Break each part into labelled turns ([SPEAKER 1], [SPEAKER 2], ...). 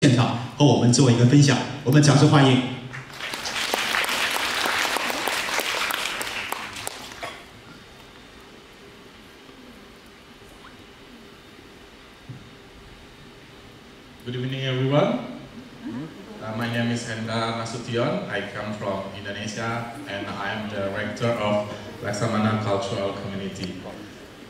[SPEAKER 1] 现场和我们做一个分享，我们掌声欢迎。
[SPEAKER 2] Good evening, everyone. My name is Hendra Nasution. I come from Indonesia, and I am the director of Laksamana Cultural Community.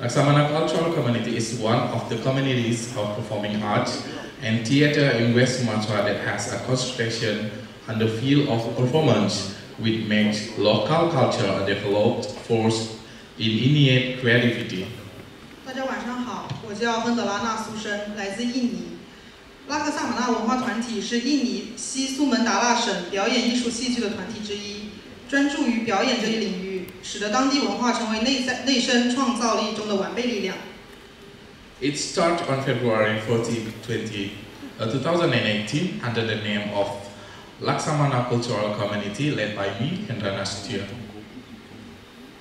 [SPEAKER 2] Laksamana Cultural Community is one of the communities of performing arts and theater in West Sumatra that has a concentration on the field of performance, which makes local culture a developed force in innate creativity.
[SPEAKER 3] 大家晚上好，我叫亨德拉纳苏生，来自印尼。拉克萨马纳文化团体是印尼西苏门答腊省表演艺术戏剧的团体之一，专注于表演这一领域，使得当地文化成为内生创造力中的完备力量。
[SPEAKER 2] It started on February 14, 2018 under the name of Laksamana Cultural Community led by me, Hendra Nasution.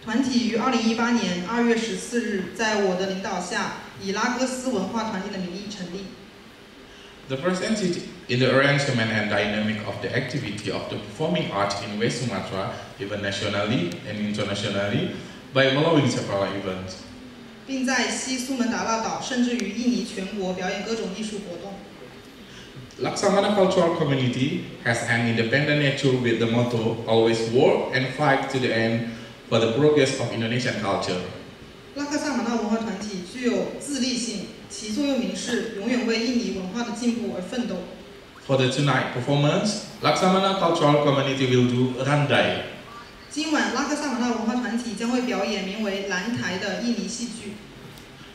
[SPEAKER 3] 团体于2018年2月14日在我的领导下，以拉各斯文化团体的名义成立。
[SPEAKER 2] The percentage in the arrangement and dynamic of the activity of the performing arts in West Sumatra, even nationally and internationally, by following several events.
[SPEAKER 3] 并在西苏门答腊岛甚至于印尼全国表演各种艺术活动。
[SPEAKER 2] Laksamana Cultural Community has an independent nature with the motto always work and fight to the end for the progress of Indonesian culture.
[SPEAKER 3] 拉克萨马纳文化团体具有自立性，其座右铭是永远为印尼文化的进步而奋斗。
[SPEAKER 2] For the tonight performance, Laksamana Cultural Community will do Randai.
[SPEAKER 3] 今晚拉克萨马纳文化团体将会表演名为《蓝台》的印尼戏剧。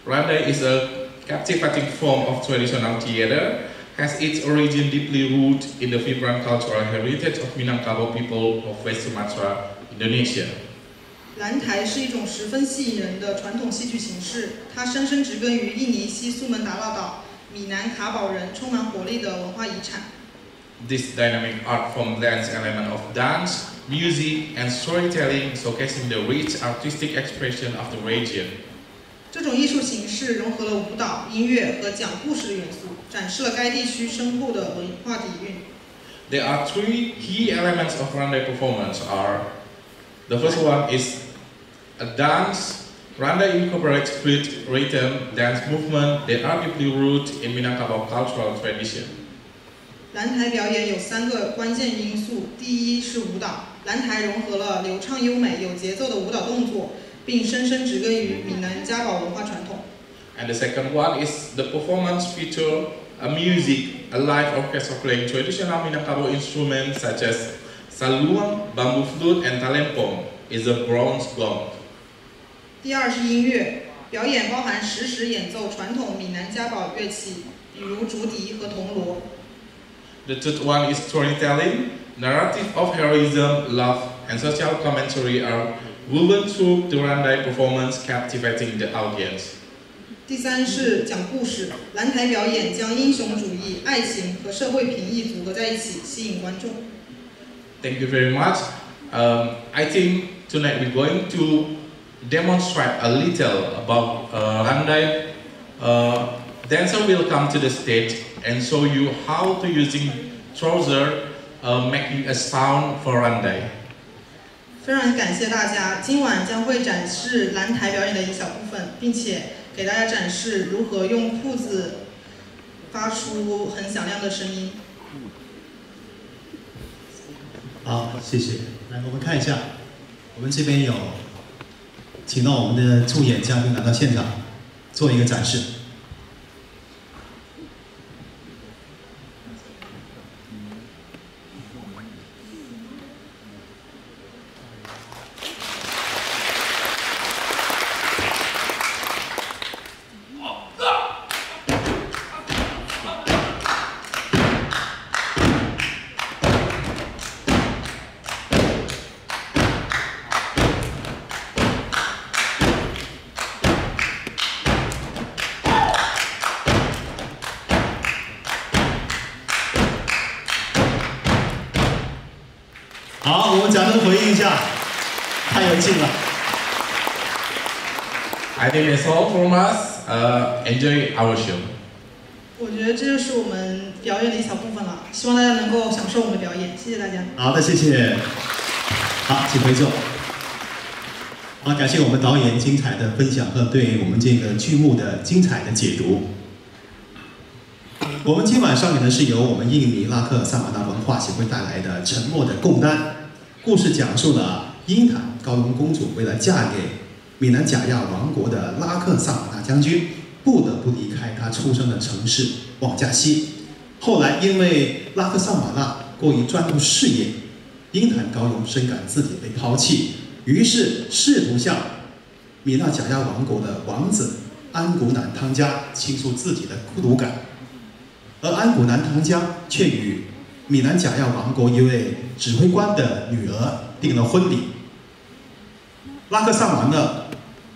[SPEAKER 2] Randai is a captivating form of traditional theater, has its origin deeply rooted in the vibrant cultural heritage of Minangkabau people of West Sumatra, Indonesia.
[SPEAKER 3] 蓝台是一种十分吸引人的传统戏剧形式，它深深植根于印尼西苏门答腊岛闽南卡堡人充满活力的文化遗产。
[SPEAKER 2] This dynamic art form blends elements of dance, music, and storytelling, showcasing the rich artistic expression of the region.
[SPEAKER 3] 这种艺术形式融合了舞蹈、音乐和讲故事的元素，展示了该地区深厚的文化底蕴。
[SPEAKER 2] There are three key elements of Randai performance. The first one is a dance. Randai incorporates beat, rhythm, dance movement that are deeply rooted in Minangkabau cultural tradition.
[SPEAKER 3] 蓝台表演有3个关键因素，第一是舞蹈，蓝台融合了流畅优美、有节奏的舞蹈动作，并深深植根于闽南家宝文化传统。
[SPEAKER 2] And the second one is the performance feature a music, a live orchestra playing traditional Minangkabau instruments such as saluang, bamboo flute, and talempong, is a bronze gong.
[SPEAKER 3] 第二是音乐，表演包含实时演奏传统闽南家宝乐器，比如竹笛和铜锣。
[SPEAKER 2] The third one is storytelling. Narrative of heroism, love, and social commentary are woven through the Randai performance, captivating the audience.
[SPEAKER 3] 第三是讲故事，蓝台表演将英雄主义、爱情和社会评议组合在一起，吸引观众。
[SPEAKER 2] Thank you very much. I think tonight we're going to demonstrate a little about Randai. Dancer will come to the stage and show you how to using trouser making a sound for Randai.
[SPEAKER 3] 非常感谢大家，今晚将会展示蓝台表演的一小部分，并且给大家展示如何用裤子发出很响亮的声音。
[SPEAKER 1] 好，谢谢。来，我们看一下，我们这边有请到我们的助演嘉宾来到现场，做一个展示。好，我们掌声回应一下，太有劲了。
[SPEAKER 2] I think that's all from us. Enjoy our show.
[SPEAKER 3] 我觉得这就是我们表演的一小部分了，希望大家能够享受我们的表演，谢谢大家。
[SPEAKER 1] 好的，谢谢。好，请回座。好，感谢我们导演精彩的分享和对我们这个剧目的精彩的解读。我们今晚上演的是由我们印尼拉克萨玛纳文化协会带来的《沉默的贡丹》。故事讲述了英坦高隆公主为了嫁给米南贾亚王国的拉克萨玛纳将军，不得不离开她出生的城市旺加西。后来因为拉克萨玛纳过于专注事业，英坦高隆深感自己被抛弃，于是试图向米纳贾亚王国的王子安古南汤加倾诉自己的孤独感，而安古南汤加却与米南贾亚王国一位指挥官的女儿订了婚礼。拉克萨玛纳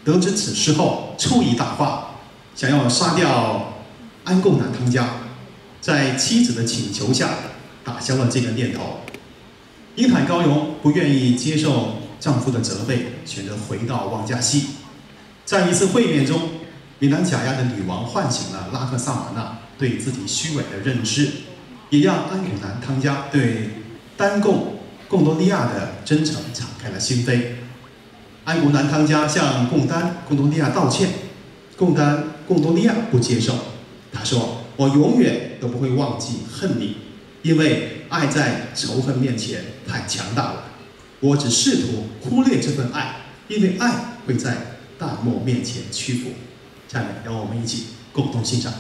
[SPEAKER 1] 得知此事后，醋意大发，想要杀掉安贡南汤加，在妻子的请求下打消了这个念头。英坦高隆不愿意接受丈夫的责备，选择回到旺加西。在一次会面中，米南贾亚的女王唤醒了拉克萨玛纳对自己虚伪的认知，也让安古南汤加对单贡多利亚的真诚敞开了心扉。安古南汤加向贡多利亚道歉，贡多利亚不接受。他说：“我永远都不会忘记恨你，因为爱在仇恨面前太强大了。我只试图忽略这份爱，因为爱会在大漠面前屈服。”下面让我们一起共同欣赏。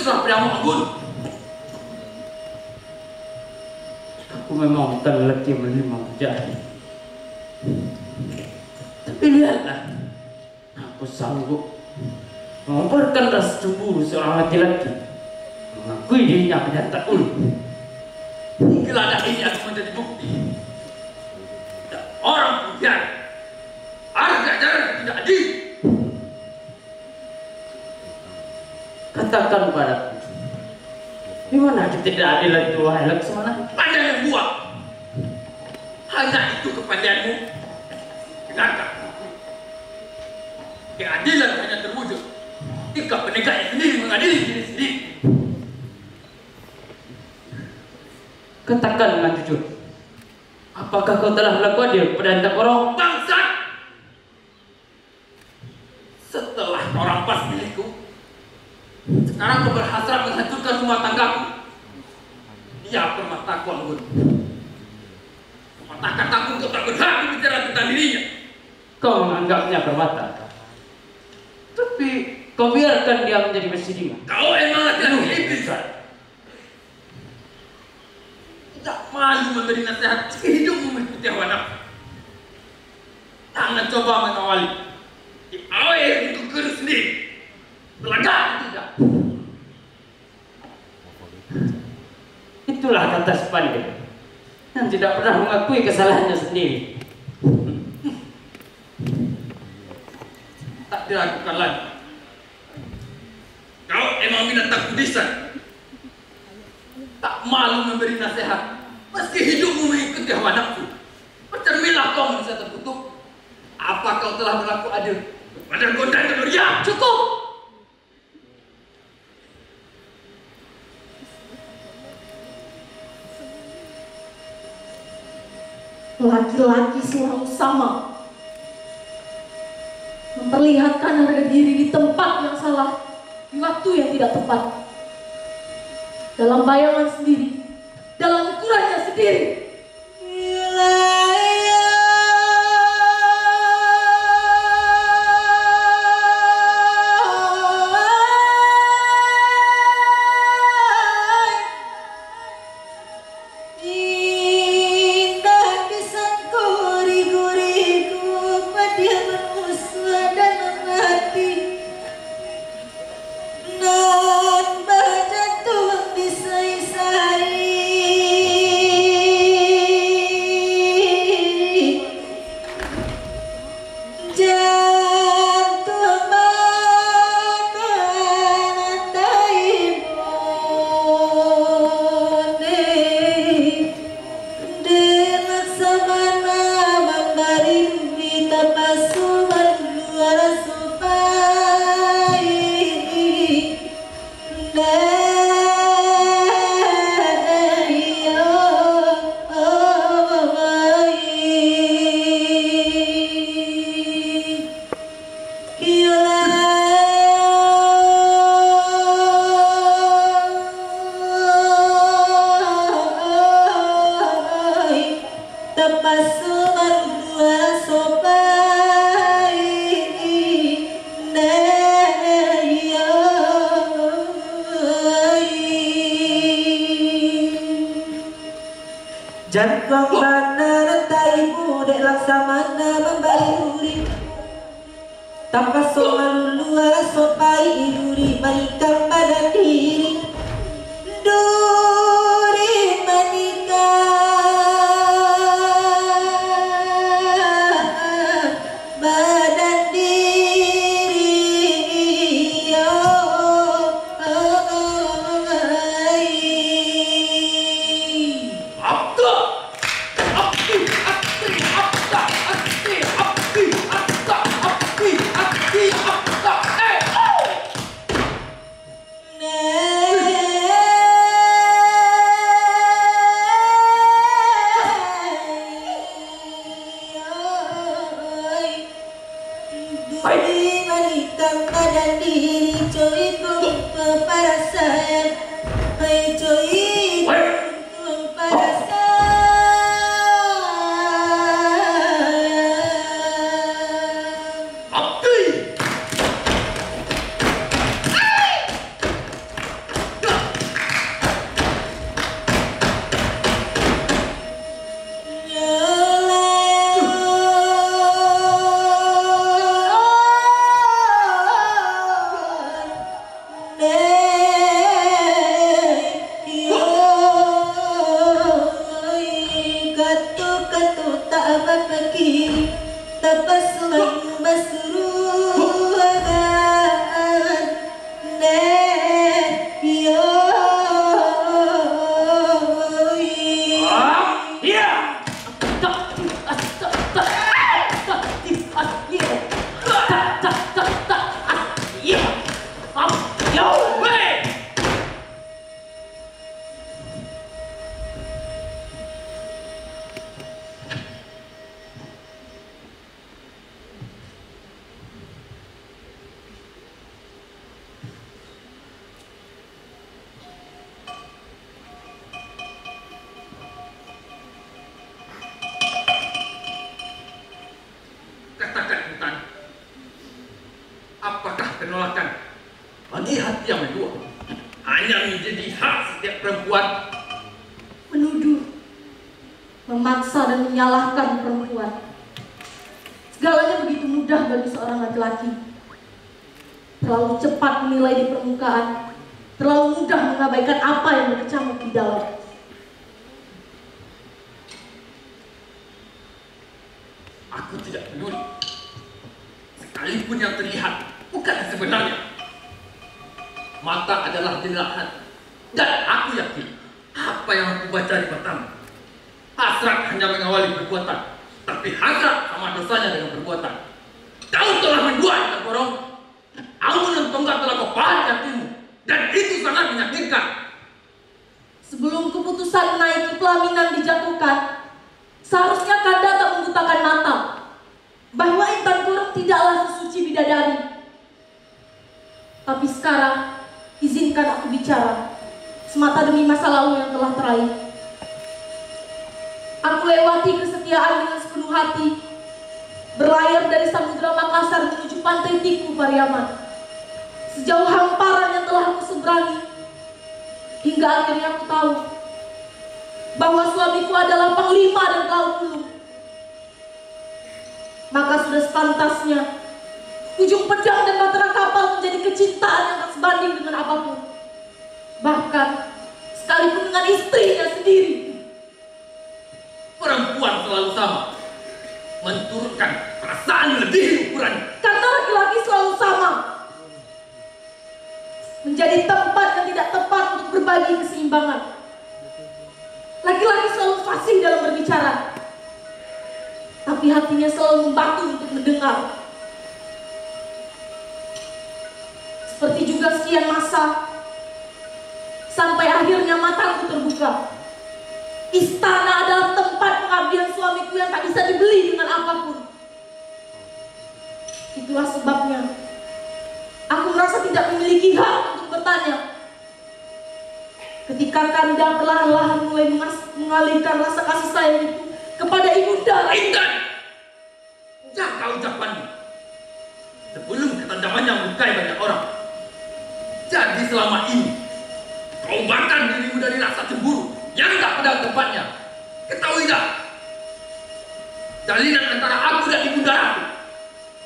[SPEAKER 4] terserah padamu, Anggun. Aku memang bukan lelaki yang menerima kerjaan. Tapi lihatlah, aku sanggup mengobarkan rasa cemburu seorang laki-laki mengakui dirinya penyanyi ulu. Geladak ini akan menjadi bukti. Dan orang pengkhianat harga jalan tidak adil. Katakan padaku, di mana ketidakadilan itu, wahai Laksmana? Pandai yang buat. Hanya itu kepandaianmu. Dengarkan. Keadilan hanya terwujud jika penegaknya sendiri mengadili diri sendiri. Katakan dengan jujur, apakah kau telah melakukan dia kepada hendak orang bangsat? Setelah kau rampas milikku, sekarang kau berhasrat menghancurkan rumah tanggaku. Dia permataku, Anggun. Mata-kataku kau tak berhak bicara tentang dirinya. Kau menganggapnya permata, tapi kau biarkan dia menjadi bersidingan. Kau emang laki-laki iblis. Tidak malu memberi nasihat hidupmu mengikuti hawa nafsu. Jangan coba mengawali. Diawali untuk diri sendiri. Belagak tidak. Itulah kata sepandai yang tidak pernah mengakui kesalahannya sendiri. Tak diragukan lagi. Kau emang binatang kudisan. Tak malu memberi nasihat, meski hidupmu mengikuti hawa nafsu. Bercerminlah kau manusia terkutuk. Apa kau telah berlaku adil kepada gondang kedua? Cukup.
[SPEAKER 5] Laki-laki selalu sama, memperlihatkan harga diri di tempat yang salah, di waktu yang tidak tepat, dalam bayangan sendiri, dalam ukurannya sendiri.
[SPEAKER 6] Jangkang mana rantaimu dek Laksamana membalik uri tanpa soal luar sopai duri manikam badan diri duri manikam badan diri selalu masruhan yo.
[SPEAKER 4] Katakan Intan, apakah penolakan bagi hati yang kedua hanya menjadi hak setiap perempuan?
[SPEAKER 5] Menuduh, memaksa dan menyalahkan perempuan. Segalanya begitu mudah bagi seorang laki-laki. Terlalu cepat menilai di permukaan, terlalu mudah mengabaikan apa yang berkecamuk di dalam.
[SPEAKER 4] Aku tidak peduli. Sekalipun yang terlihat bukan yang sebenarnya. Mata adalah jendela hati. Dan aku yakin apa yang aku baca di matamu. Hasrat hanya mengawali perbuatan, tapi hasrat sama dosanya dengan perbuatan. Kau telah menjual dengan borong. Aunan tonggak telah kau pahami hatimu. Dan itu sangat menyakitkan.
[SPEAKER 5] Sebelum keputusan menaiki pelaminan dijatuhkan, seharusnya Kanda tak membutakan mata bahwa Intan Korong tidaklah sesuci bidadari. Tapi sekarang, izinkan aku bicara semata demi masa lalu yang telah terakhir. Aku lewati kesetiaan dengan sepenuh hati, berlayar dari Samudra Makassar menuju pantai Tiku Pariaman. Sejauh hamparan yang telah aku seberangi, hingga akhirnya aku tahu bahwa suamiku adalah panglima dan pelaut Hulu. Maka sudah sepantasnya ujung pedang dan batera kapal menjadi kecintaan yang tak sebanding dengan apapun, bahkan sekalipun dengan istrinya sendiri.
[SPEAKER 4] Perempuan selalu sama, menturunkan perasaan lebih ukuran.
[SPEAKER 5] Karena laki-laki selalu sama, menjadi tempat yang tidak tepat untuk berbagi keseimbangan. Laki-laki selalu fasih dalam berbicara, tapi hatinya selalu membatu untuk mendengar. Seperti juga sekian masa, sampai akhirnya mataku terbuka. Istana adalah tempat pengabdian suamiku yang tak bisa dibeli dengan apapun. Itulah sebabnya aku merasa tidak memiliki hak untuk bertanya. Ketika Kanda perlahan-lahan mulai mengalihkan rasa kasih sayang itu kepada ibunda.
[SPEAKER 4] Intan, jaga ucapanmu sebelum ketandamannya melukai banyak orang. Jadi selama ini kau bakar dirimu dari rasa cemburu yang tak pada tempatnya. Ketahui tak, jalinan antara aku dan ibunda aku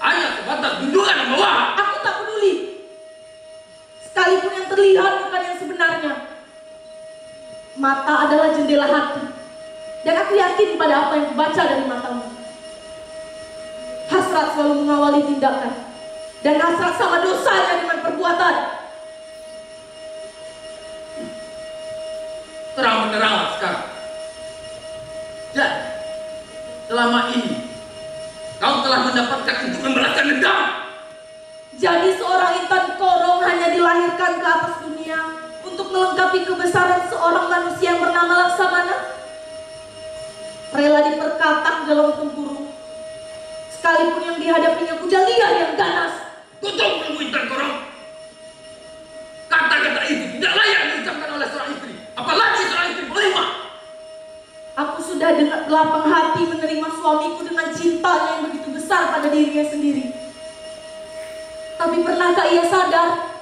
[SPEAKER 4] hanya sebatas gundukan dan bawah.
[SPEAKER 5] Aku tak peduli, sekalipun yang terlihat bukan yang sebenarnya. Mata adalah jendela hati, dan aku yakin pada apa yang kubaca dari matamu. Hasrat selalu mengawali tindakan, dan hasrat sama dosanya dengan perbuatan.
[SPEAKER 4] Terang-meneranglah sekarang. Dan selama ini kau telah mendapatkan untuk membalaskan dendam.
[SPEAKER 5] Jadi seorang Intan Korong hanya dilahirkan ke atas dunia untuk melengkapi kebesaran seorang manusia yang bernama Laksamana. Rela diperkatak dalam tempurung, sekalipun yang dihadapinya kuda liar yang ganas.
[SPEAKER 4] Tutup mulutmu, Intan Korong. Kata-kata itu tidak layak diucapkan oleh seorang istri, apalagi seorang istri panglima.
[SPEAKER 5] Aku sudah dengan lapang hati menerima suamiku dengan cintanya yang begitu besar pada dirinya sendiri. Tapi pernahkah ia sadar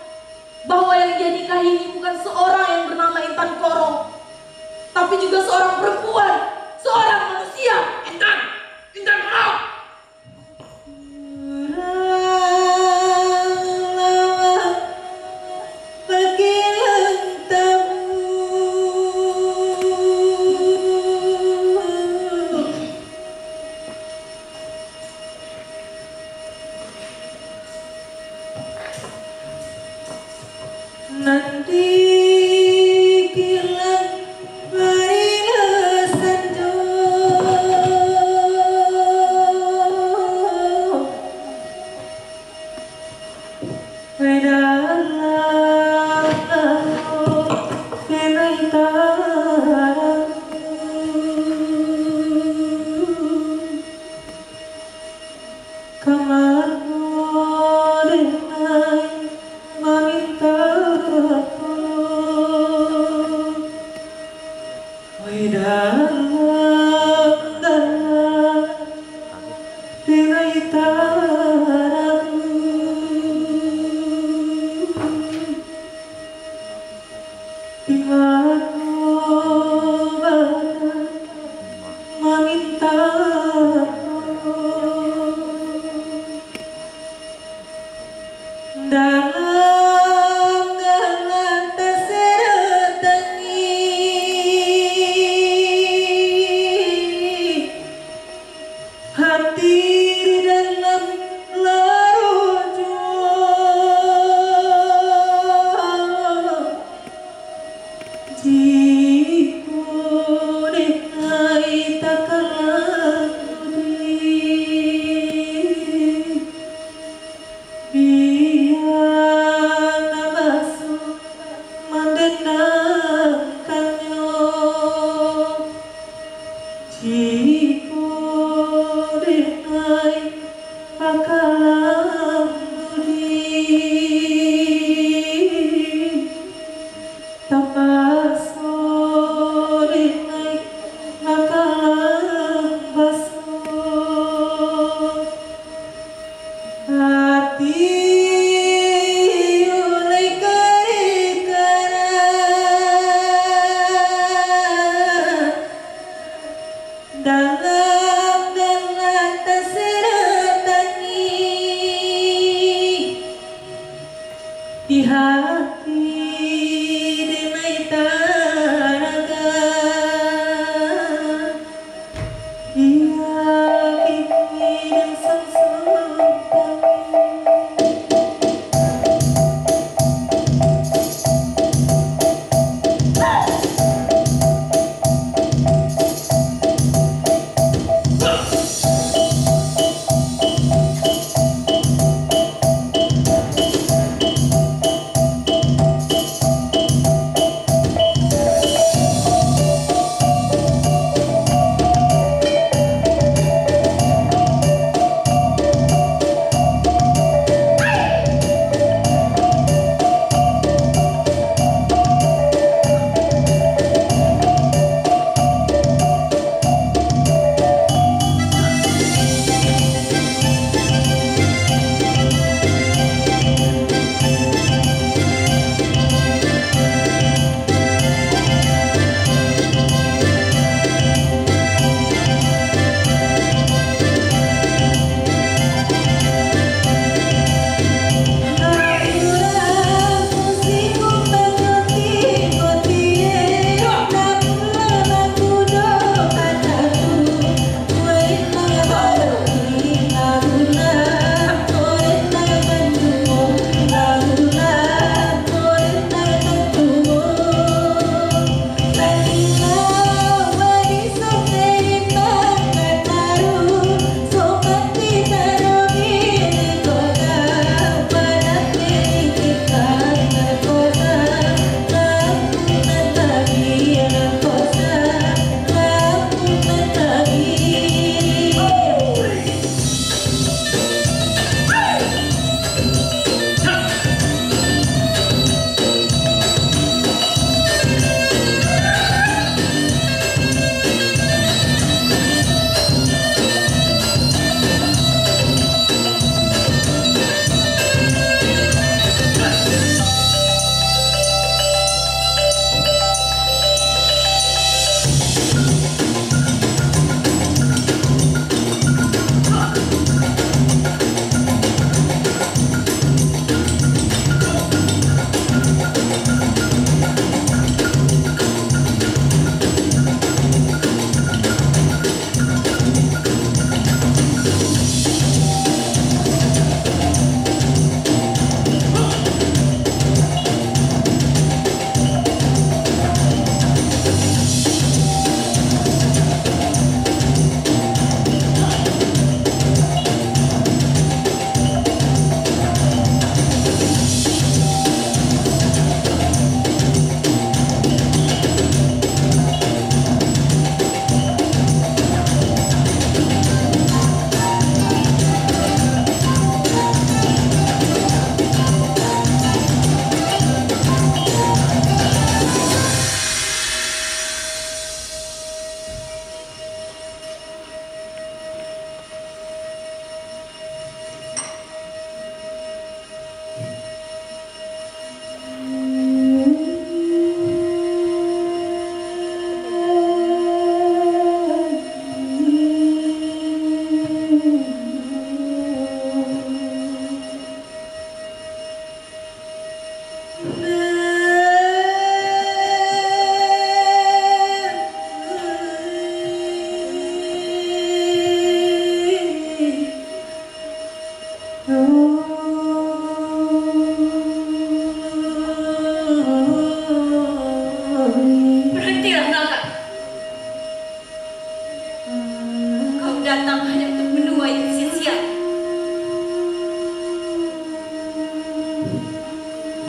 [SPEAKER 5] bahwa yang dia nikahi ini bukan seorang yang bernama Intan Korong, tapi juga seorang perempuan, seorang manusia.
[SPEAKER 4] Intan Korong.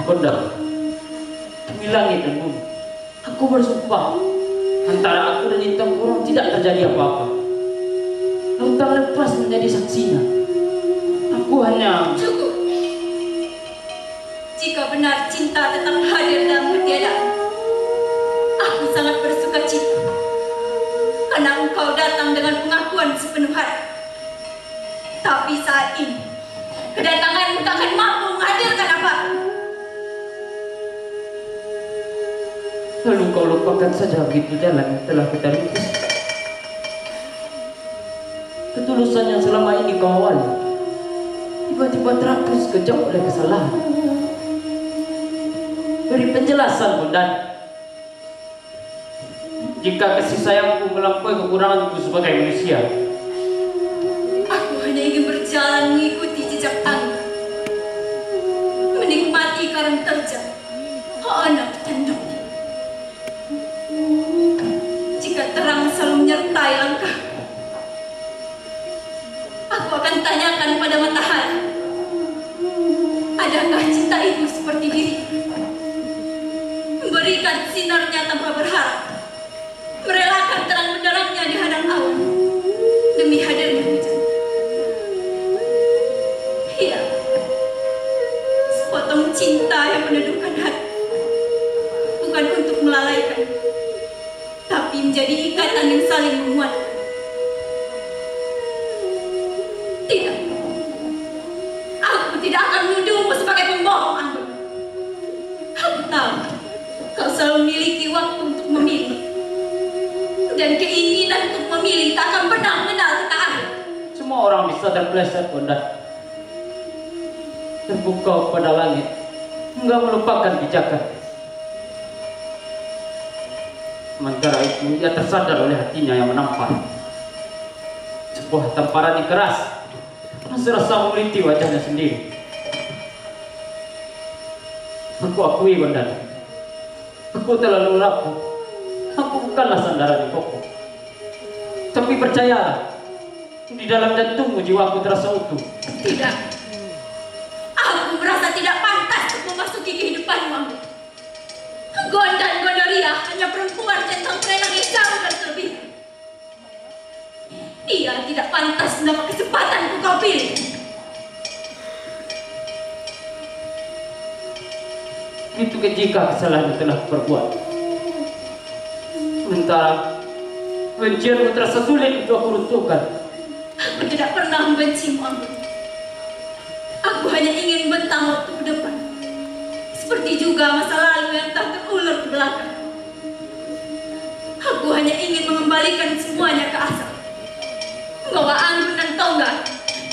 [SPEAKER 4] Gondang, demi langit dan bumi, aku bersumpah antara aku dan Intang Kurang tidak terjadi apa-apa. Lautan lepas menjadi saksinya. Aku hanya...
[SPEAKER 5] Cukup. Jika benar cinta tetap hadir dalam ketiadaan, aku sangat bersuka cita karena engkau datang dengan pengakuan sepenuh hati. Tapi saat ini, kedatanganmu tak akan mampu menghadirkan apa.
[SPEAKER 4] Lalu kau lupakan saja begitu jalan yang telah kita rintis. Ketulusan yang selama ini kau awali tiba-tiba terhapus kejam oleh kesalahan. Beri penjelasan, Bondan. Jika kasih sayangku melampaui kekuranganku sebagai manusia,
[SPEAKER 5] Aku hanya ingin berjalan mengikuti jejak tangga, menikmati karang terjang, anak dan dok. Jika terang selalu menyertai langkah, aku akan tanyakan pada matahari, adakah cinta itu seperti diri? Memberikan sinarnya tanpa berharap, merelakan terang benderangnya di hadang awan demi hadirnya hujan. Iya, sepotong cinta yang meneduhkan hati, bukan untuk melalaikan, tapi menjadi ikatan yang saling menguatkan. Tidak, aku tidak akan menuduhmu sebagai pembohong, Anggun. Aku tahu kau selalu memiliki waktu untuk memilih, dan keinginan untuk memilih tak akan pernah mengenal kata akhir.
[SPEAKER 4] semua orang bisa terpeleset, Bondan. Terbuka pada langit, enggak melupakan pijakan. Sementara itu, ia tersadar oleh hatinya yang menampar. Sebuah tamparan yang keras, serasa meliti wajahnya sendiri. Aku akui, Bondan, aku terlalu rapuh. Aku bukanlah sandaran yang kokoh. Tapi percayalah, di dalam jantungmu jiwaku terasa utuh.
[SPEAKER 5] Tidak, aku merasa tidak pantas untuk memasuki kehidupanmu, Anggun. Gondan Gondoria hanya perempuan centang preman yang jauh dan terlebih. Dia tidak pantas mendapat kesempatan untuk kau pilih.
[SPEAKER 4] Itu jika kesalahan yang telah berbuat. Sementara bencianmu terasa sulit untuk aku runtuhkan.
[SPEAKER 5] Aku tidak pernah membencimu, Anggun. Aku hanya ingin bentang waktu ke depan, seperti juga masa lalu yang tak terulur ke belakang. Aku hanya ingin mengembalikan semuanya ke asal, bahwa Anggun dan Tongga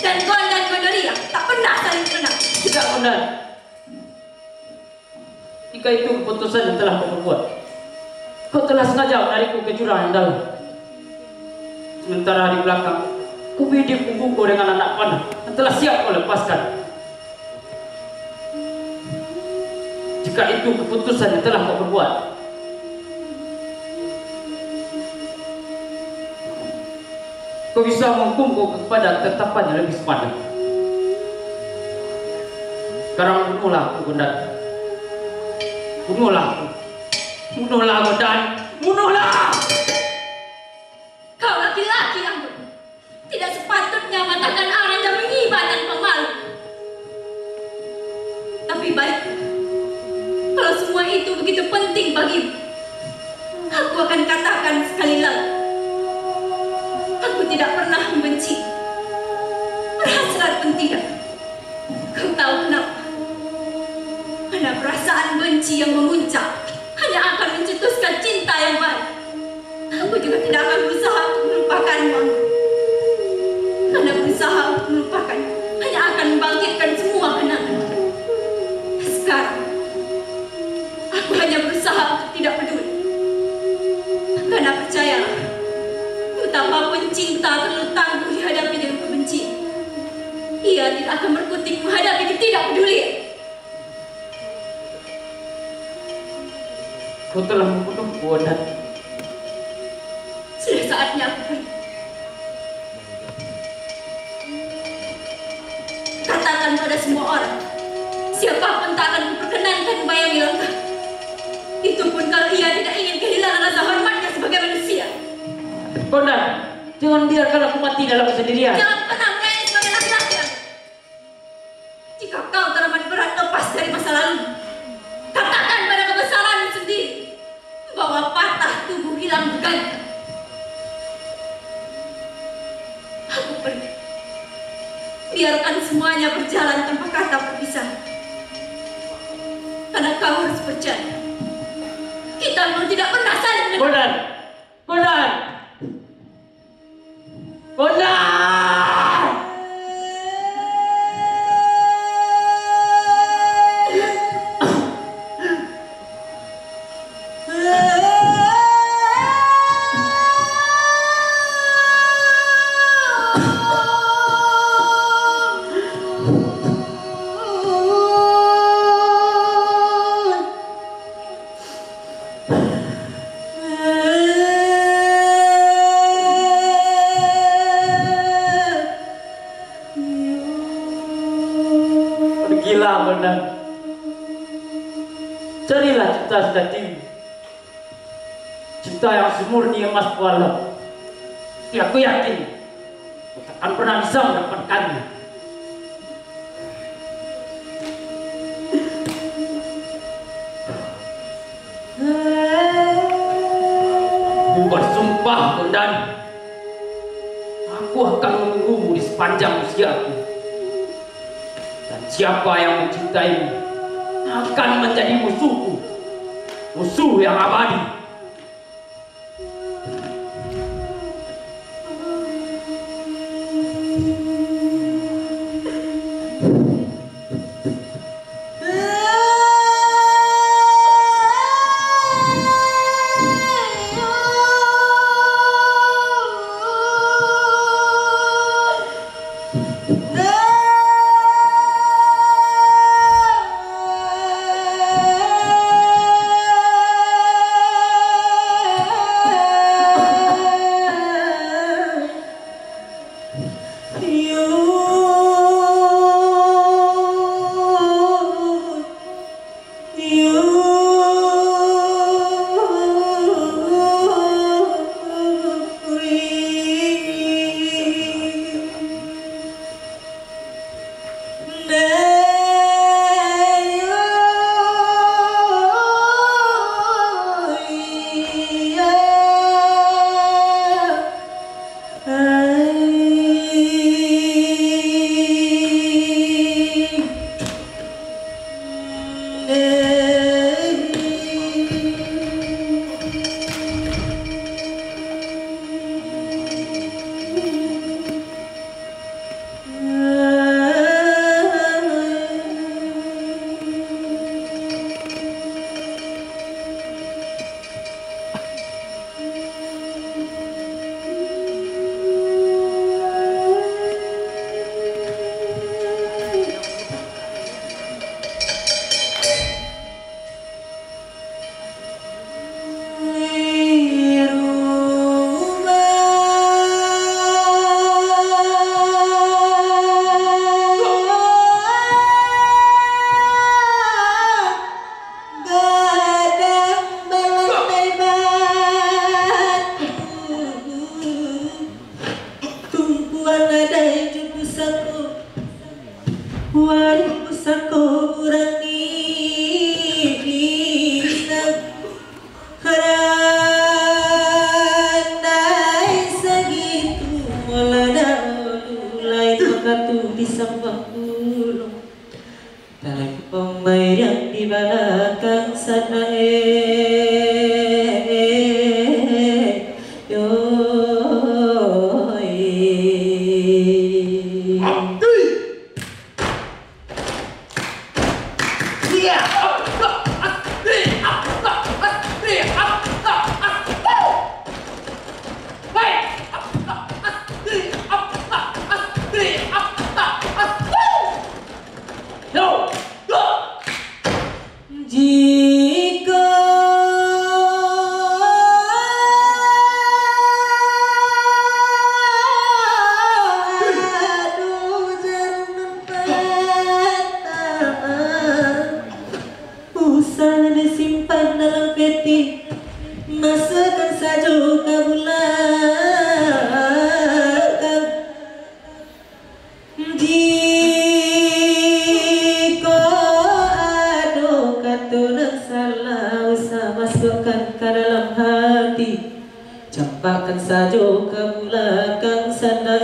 [SPEAKER 5] dan Gondan Gondoria tak pernah saling kenal.
[SPEAKER 4] Tidak, Bondan. Jika itu keputusan yang telah kau perbuat, kau telah sengaja menarikku ke jurang yang dalam. Sementara di belakang, kau bidik punggungku dengan anak panah yang telah siap kau lepaskan. Jika itu keputusan yang telah kau perbuat, kau bisa menghukumku kepada ketetapan yang lebih sepadan. Sekarang bunuhlah aku, Bondan. Bunuhlah aku. Bunuhlah, Bondan. Bunuhlah!
[SPEAKER 5] Kau laki-laki, Anggun. Tidak sepatutnya matakan orang dan mengibar tanpa malu. Tapi baik, kalau semua itu begitu penting bagimu, aku akan katakan sekali lagi. Aku tidak pernah membenci. Perasaan pun tidak. Kau tahu kenapa? Karena perasaan benci yang memuncak hanya akan mencetuskan cinta yang baik. Aku juga tidak akan berusaha untuk melupakanmu, Anggun. Karena berusaha untuk melupakan hanya akan membangkitkan semua kenangan. Sekarang, aku hanya berusaha untuk tidak peduli. Karena percayalah, betapapun cinta terlalu tangguh dihadapi dengan kebencian, ia tidak akan berkutik menghadapi ketidakpedulian.
[SPEAKER 4] Kau telah membunuhku, Bondan.
[SPEAKER 5] Sudah saatnya aku pergi. Katakan pada semua orang, siapapun tak akan memperkenankan Bayami Langkah. Itu pun kalau ia tidak ingin kehilangan rasa hormatnya sebagai manusia.
[SPEAKER 4] Bondan, jangan biarkan aku mati dalam kesendirian.
[SPEAKER 5] Jangan pernah menyanyi sebagai laki-laki. Jika kau teramat berat lepas dari masa lalu, katakan pada kebesaranmu sendiri bahwa patah tubuh hilang berganti. Aku pergi. Biarkan semuanya berjalan tanpa kata berpisah. Karena kau harus percaya, kita memang tidak pernah saling mengenal.
[SPEAKER 4] Bondan, Bondan, Bondan. Pergilah Bondan, carilah cinta sejatimu, cinta yang semurni emas kuala. Aku yakin tak akan pernah bisa mendapatkannya. Aku bersumpah Bondan, aku akan menunggumu di sepanjang usiaku. Dan siapa yang mencintaimu akan menjadi musuhku, musuh yang abadi.
[SPEAKER 6] hati masukkan saja ke belakang jika ada kata yang salah usah masukkan ke dalam hati campakkan saja ke belakang sana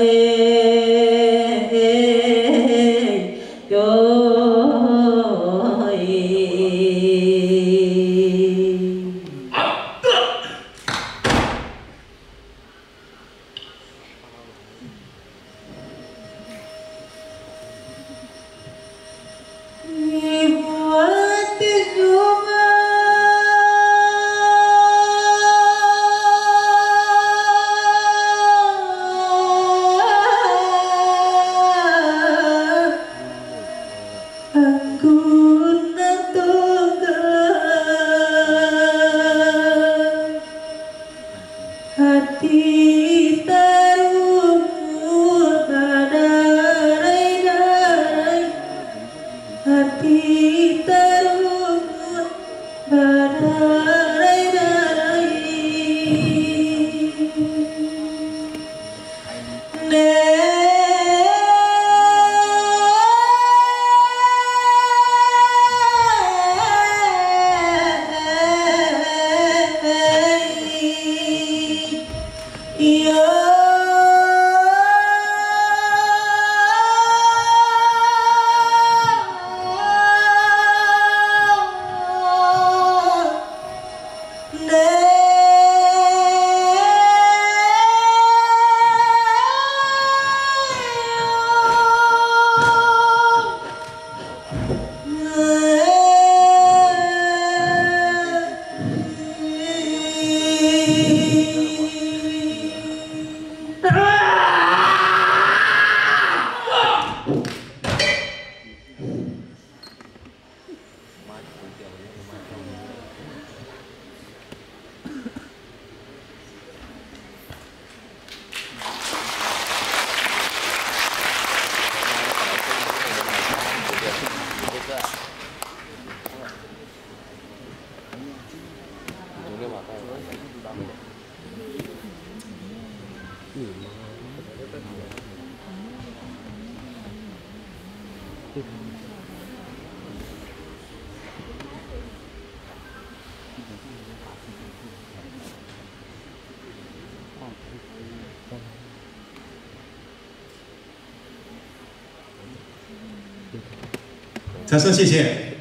[SPEAKER 1] 掌声谢谢，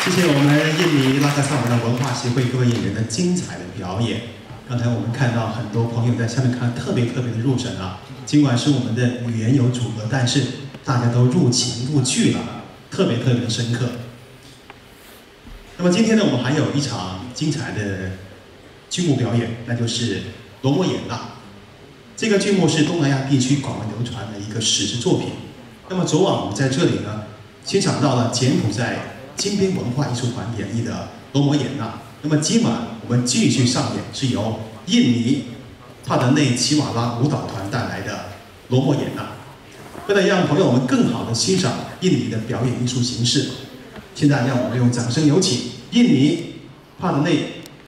[SPEAKER 1] 谢谢我们印尼拉克萨瓦纳文化协会各位演员的精彩的表演。刚才我们看到很多朋友在下面看特别的入神啊，尽管是我们的语言有阻隔，但是大家都入情入剧了，特别的深刻。那么今天呢，我们还有一场精彩的剧目表演，那就是罗摩衍那。这个剧目是东南亚地区广为流传的一个史诗作品。那么昨晚我们在这里呢，欣赏到了柬埔寨金边文化艺术团演绎的罗摩衍那。那么今晚我们继续上演是由印尼帕德内奇瓦拉舞蹈团带来的罗摩衍那。为了让朋友们更好的欣赏印尼的表演艺术形式，现在让我们用掌声有请印尼帕德内